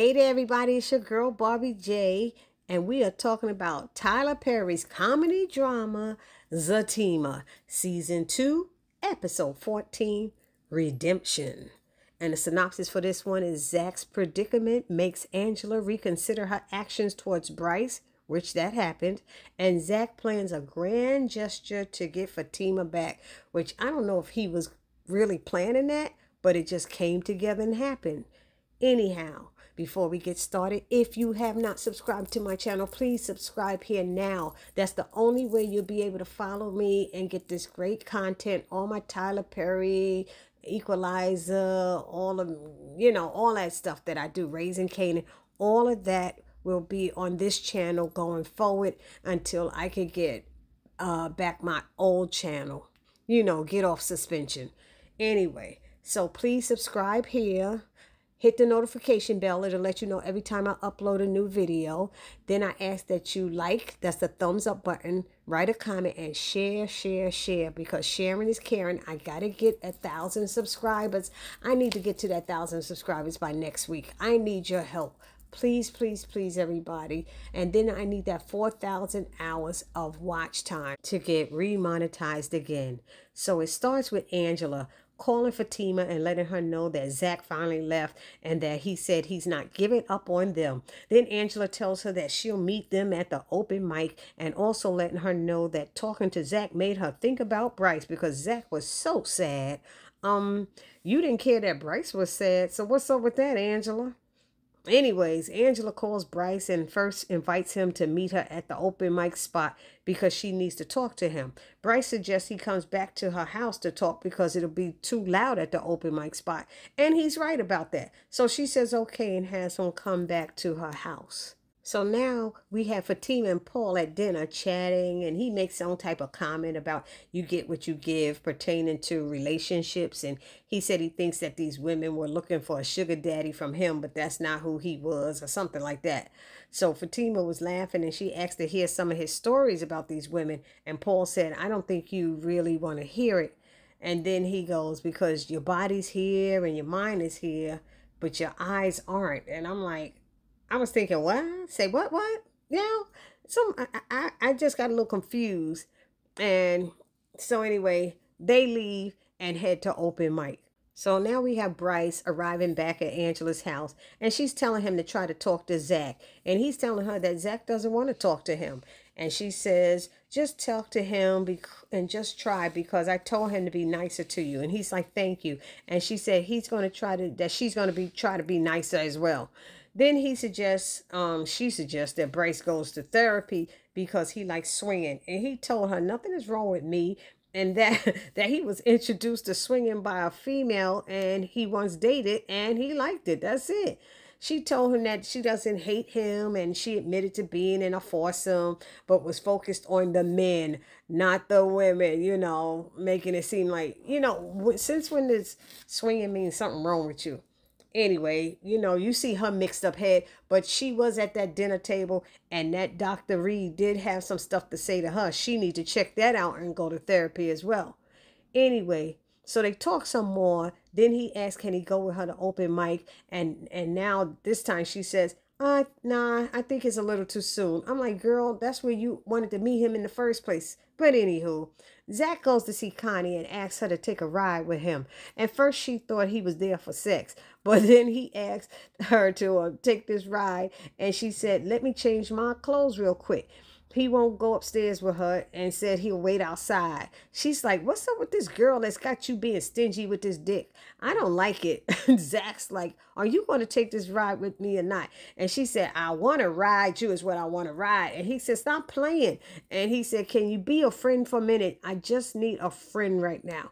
Hey there, everybody. It's your girl, Barbie J, and we are talking about Tyler Perry's comedy drama, ZATIMA, Season 2, Episode 14, Redemption. And the synopsis for this one is Zach's predicament makes Angela reconsider her actions towards Bryce, which that happened, and Zach plans a grand gesture to get Fatima back, which I don't know if he was really planning that, but it just came together and happened. Anyhow, before we get started, if you have not subscribed to my channel, please subscribe here now. That's the only way you'll be able to follow me and get this great content, all my Tyler Perry, Equalizer, all of, all that stuff that I do, Raising Canaan, all of that will be on this channel going forward until I can get back my old channel, get off suspension. Anyway, so please subscribe here. Hit the notification bell. It'll let you know every time I upload a new video. Then I ask that you like, that's the thumbs up button, write a comment, and share, because sharing is caring. I got to get 1,000 subscribers. I need to get to that 1,000 subscribers by next week. I need your help. Please, please, please, everybody. And then I need that 4,000 hours of watch time to get remonetized again. So it starts with Angela calling Fatima and letting her know that Zach finally left and that he said he's not giving up on them. Then Angela tells her that she'll meet them at the open mic, and also letting her know that talking to Zach made her think about Bryce because Zach was so sad. You didn't care that Bryce was sad, so what's up with that, Angela? Anyways, Angela calls Bryce and first invites him to meet her at the open mic spot because she needs to talk to him. Bryce suggests he comes back to her house to talk because it'll be too loud at the open mic spot. And he's right about that. So she says okay and has him come back to her house. So now we have Fatima and Paul at dinner chatting, and he makes some type of comment about you get what you give pertaining to relationships. And he said he thinks that these women were looking for a sugar daddy from him, but that's not who he was, or something like that. So Fatima was laughing and she asked to hear some of his stories about these women. And Paul said, I don't think you really want to hear it. And then he goes, because your body's here and your mind is here, but your eyes aren't. And I'm like, I was thinking, what? Say what? So I just got a little confused. And so anyway, they leave and head to open mic. So now we have Bryce arriving back at Angela's house, and she's telling him to try to talk to Zach. And he's telling her that Zach doesn't want to talk to him. And she says, just talk to him and just try, because I told him to be nicer to you. And he's like, thank you. And she said she's going to try to be nicer as well. Then she suggests that Bryce goes to therapy because he likes swinging. And he told her nothing is wrong with me, and that he was introduced to swinging by a female and he once dated and he liked it. That's it. She told him that she doesn't hate him, and she admitted to being in a foursome, but was focused on the men, not the women, making it seem like, since when does swinging mean something wrong with you? Anyway, you see her mixed up head, but she was at that dinner table, and that Dr. Reed did have some stuff to say to her. She needs to check that out and go to therapy as well. Anyway, so they talk some more. Then he asks, can he go with her to open mic? And now this time she says, nah, I think it's a little too soon. I'm like, girl, that's where you wanted to meet him in the first place. But anywho, Zach goes to see Connie and asks her to take a ride with him. At first, she thought he was there for sex, but then he asked her to take this ride, and she said, let me change my clothes real quick. He won't go upstairs with her and said he'll wait outside. She's like, what's up with this girl that's got you being stingy with this dick? I don't like it. Zach's like, are you going to take this ride with me or not? And she said, I want to ride you is what I want to ride. And he said, stop playing. And he said, can you be a friend for a minute? I just need a friend right now.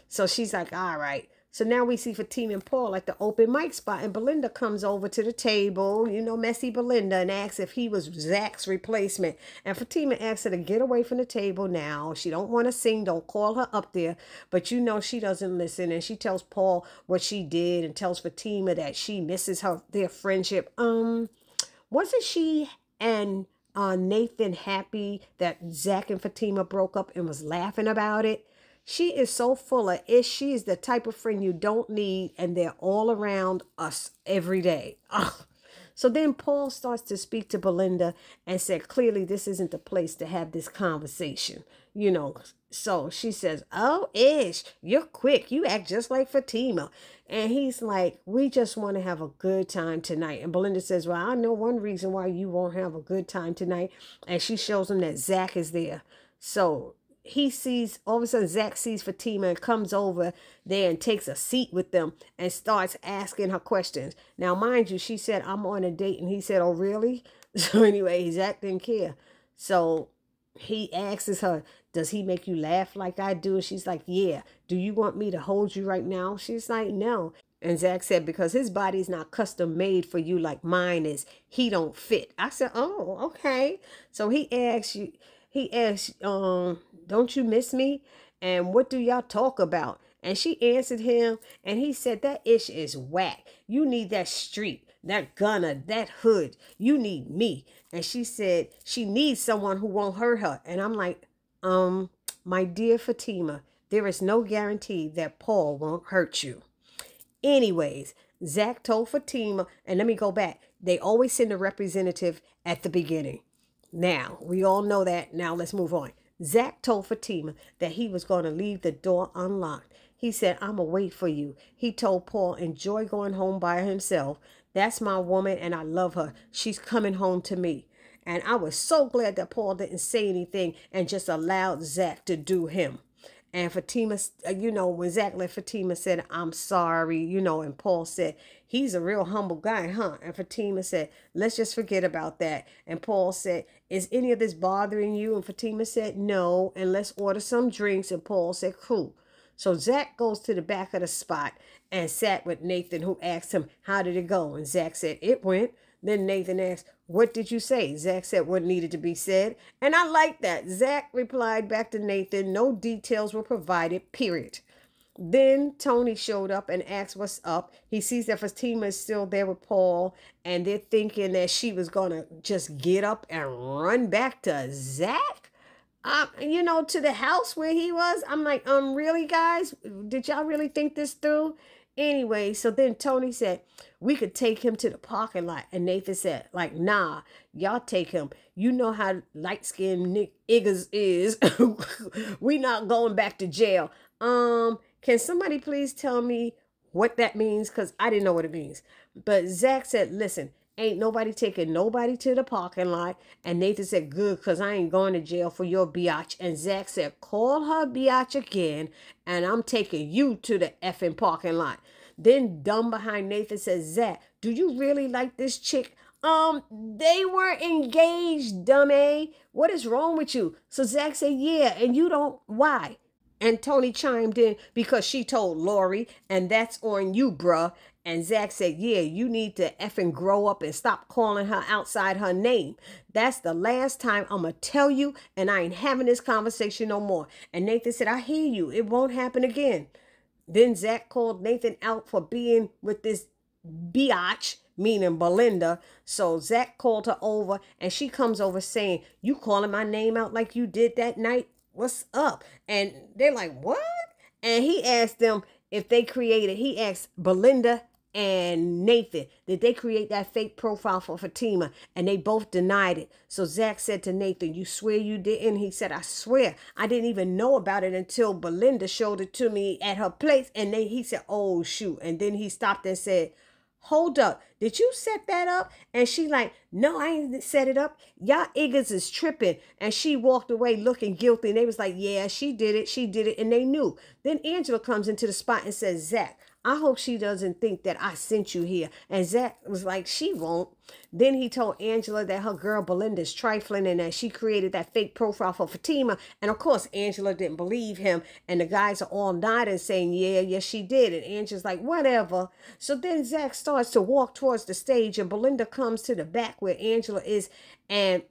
So she's like, all right. So now we see Fatima and Paul at the open mic spot, and Belinda comes over to the table, messy Belinda, and asks if he was Zach's replacement. And Fatima asks her to get away from the table now. She don't want to sing. Don't call her up there. But she doesn't listen. And she tells Paul what she did and tells Fatima that she misses their friendship. Wasn't she and Nathan happy that Zach and Fatima broke up and was laughing about it? She is so full of it. She is the type of friend you don't need, and they're all around us every day. Ugh. So then Paul starts to speak to Belinda and said, clearly this isn't the place to have this conversation, you know. So she says, oh, Ish, you're quick. You act just like Fatima. And he's like, we just want to have a good time tonight. And Belinda says, well, I know one reason why you won't have a good time tonight. And she shows him that Zach is there. So he sees, all of a sudden, Zach sees Fatima and comes over there and takes a seat with them and starts asking her questions. Now, mind you, she said, I'm on a date. And he said, oh, really? So anyway, Zach didn't care. So he asks her, does he make you laugh like I do? And she's like, yeah. Do you want me to hold you right now? She's like, no. And Zach said, because his body's not custom made for you like mine is. He don't fit. I said, oh, okay. So he asks, don't you miss me? And what do y'all talk about? And she answered him, and he said, that Ish is whack. You need that street, that gunner, that hood. You need me. And she said she needs someone who won't hurt her. And I'm like, my dear Fatima, there is no guarantee that Paul won't hurt you. Anyways, Zach told Fatima, and let me go back. They always send a representative at the beginning. Now, we all know that. Now, let's move on. Zach told Fatima that he was going to leave the door unlocked. He said, I'm going to wait for you. He told Paul, enjoy going home by himself. That's my woman, and I love her. She's coming home to me. And I was so glad that Paul didn't say anything and just allowed Zach to do him. And Fatima, you know, when Zach left, Fatima said, I'm sorry, you know, and Paul said, he's a real humble guy, huh? And Fatima said, let's just forget about that. And Paul said, is any of this bothering you? And Fatima said, no, and let's order some drinks. And Paul said, cool. So Zach goes to the back of the spot and sat with Nathan, who asked him, how did it go? And Zach said, it went. Then Nathan asked, what did you say? Zach said what needed to be said. And I like that. Zach replied back to Nathan, no details were provided, period. Then Tony showed up and asked what's up. He sees that Fatima is still there with Paul, and they're thinking that she was going to just get up and run back to Zach, you know, to the house where he was. I'm like, really, guys? Did y'all really think this through? Anyway, so then Tony said, we could take him to the parking lot. And Nathan said, like, nah, y'all take him. You know how light-skinned niggas is. We not going back to jail. Can somebody please tell me what that means? Because I didn't know what it means. But Zach said, listen, ain't nobody taking nobody to the parking lot. And Nathan said, good, because I ain't going to jail for your biatch. And Zach said, call her biatch again, and I'm taking you to the effing parking lot. Then dumb behind Nathan says, Zach, do you really like this chick? They were engaged, dummy. What is wrong with you? So Zach said, yeah, and you don't, why? And Tony chimed in, because she told Lori, and that's on you, bruh. And Zach said, yeah, you need to effing grow up and stop calling her outside her name. That's the last time I'm going to tell you, and I ain't having this conversation no more. And Nathan said, I hear you. It won't happen again. Then Zach called Nathan out for being with this biatch, meaning Belinda. So Zach called her over, and she comes over saying, you calling my name out like you did that night? What's up? And they're like, what? And he asked them if they created, he asked Belinda and Nathan, did they create that fake profile for Fatima? And they both denied it. So Zach said to Nathan, you swear you didn't? He said, I swear. I didn't even know about it until Belinda showed it to me at her place. And then he said, oh, shoot. And then he stopped and said, hold up, did you set that up? And she like, no, I ain't set it up. Y'all niggas is tripping. And she walked away looking guilty. And they was like, yeah, she did it. She did it. And they knew. Then Angela comes into the spot and says, Zach, I hope she doesn't think that I sent you here. And Zach was like, she won't. Then he told Angela that her girl Belinda's trifling and that she created that fake profile for Fatima. And of course, Angela didn't believe him. And the guys are all nodding saying, yeah, yes, she did. And Angela's like, whatever. So then Zach starts to walk towards the stage, and Belinda comes to the back where Angela is. And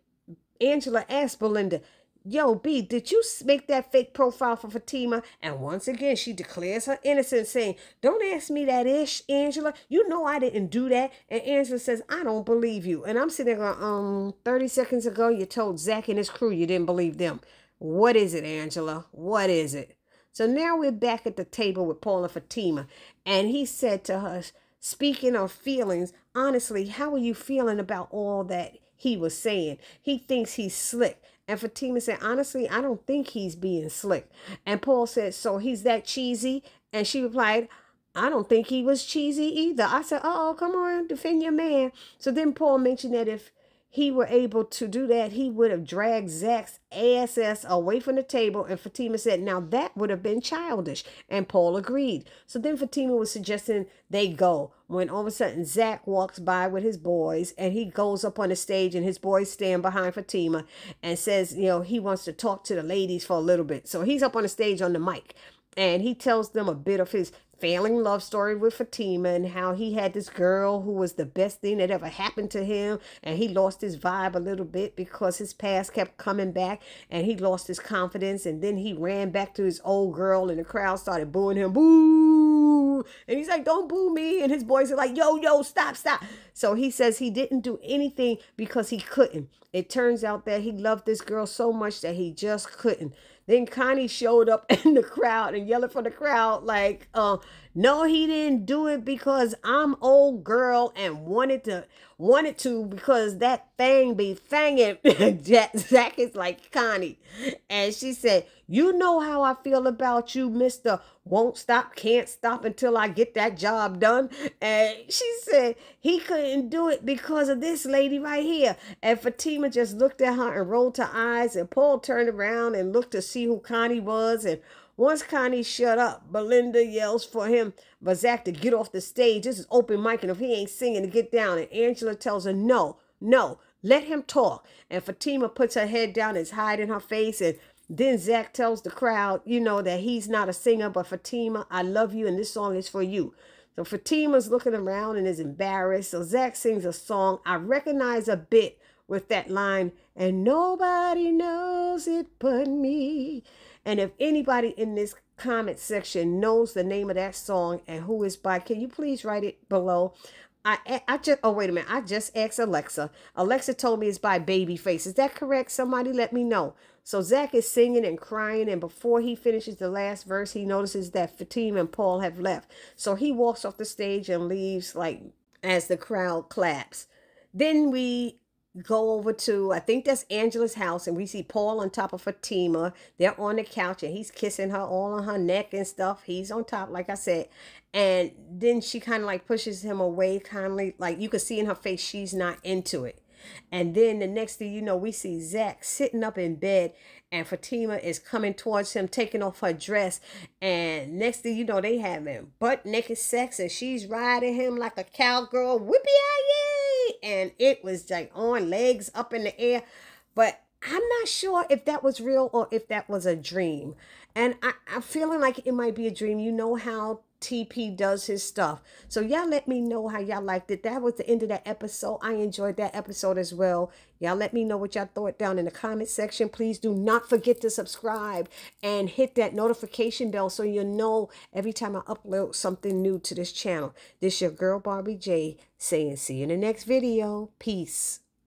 Angela asks Belinda, yo, B, did you make that fake profile for Fatima? And once again, she declares her innocence, saying, don't ask me that ish, Angela. You know I didn't do that. And Angela says, I don't believe you. And I'm sitting there going, 30 seconds ago, you told Zach and his crew you didn't believe them. What is it, Angela? What is it? So now we're back at the table with Paul and Fatima. And he said to her, speaking of feelings, honestly, how are you feeling about all that he was saying? He thinks he's slick. And Fatima said, honestly, I don't think he's being slick. And Paul said, so he's that cheesy? And she replied, I don't think he was cheesy either. I said, oh, come on, defend your man. So then Paul mentioned that if he were able to do that, he would have dragged Zach's ass away from the table. And Fatima said, now that would have been childish. And Paul agreed. So then Fatima was suggesting they go, when all of a sudden Zach walks by with his boys, and he goes up on the stage, and his boys stand behind Fatima and says, you know, he wants to talk to the ladies for a little bit. So he's up on the stage on the mic, and he tells them a bit of his failing love story with Fatima, and how he had this girl who was the best thing that ever happened to him, and he lost his vibe a little bit because his past kept coming back, and he lost his confidence, and then he ran back to his old girl, and the crowd started booing him. Boo! And he's like, don't boo me. And his boys are like, yo, stop. So he says he didn't do anything because he couldn't. It turns out that he loved this girl so much that he just couldn't. Then Connie showed up in the crowd and yelling for the crowd like, no, he didn't do it because I'm old girl and wanted to because that thing be fanging. Zach is like, Connie. And she said, you know how I feel about you, Mr. Won't stop, can't stop until I get that job done. And she said he couldn't do it because of this lady right here. And Fatima just looked at her and rolled her eyes, and Paul turned around and looked to see who Connie was. And once Connie shut up, Belinda yells for him, but Zach, to get off the stage. This is open mic, and if he ain't singing, to get down. And Angela tells her, no, let him talk. And Fatima puts her head down and is hiding her face. And then Zach tells the crowd, you know, that he's not a singer, but Fatima, I love you, and this song is for you. So Fatima's looking around and is embarrassed. So Zach sings a song. I recognize a bit with that line, and nobody knows it but me. And if anybody in this comment section knows the name of that song and who it's by, can you please write it below? Wait a minute. I just asked Alexa. Alexa told me it's by Babyface. Is that correct? Somebody let me know. So Zach is singing and crying, and before he finishes the last verse, he notices that Fatima and Paul have left. So he walks off the stage and leaves, like, as the crowd claps. Then we go over to, I think that's Angela's house, and we see Paul on top of Fatima. They're on the couch, and he's kissing her all on her neck and stuff. He's on top, like I said. And then she kind of like pushes him away, kind of like you could see in her face she's not into it. And then the next thing you know, we see Zach sitting up in bed, and Fatima is coming towards him, taking off her dress. And next thing you know, they having butt naked sex, and she's riding him like a cowgirl. Whippy-yay! And it was like on, legs up in the air. But I'm not sure if that was real or if that was a dream. And I'm feeling like it might be a dream. You know how TP does his stuff. So y'all let me know how y'all liked it. That was the end of that episode. I enjoyed that episode as well. Y'all let me know what y'all thought down in the comment section. Please do not forget to subscribe and hit that notification bell so you'll know every time I upload something new to this channel. This your girl Barbie J saying see you in the next video. Peace.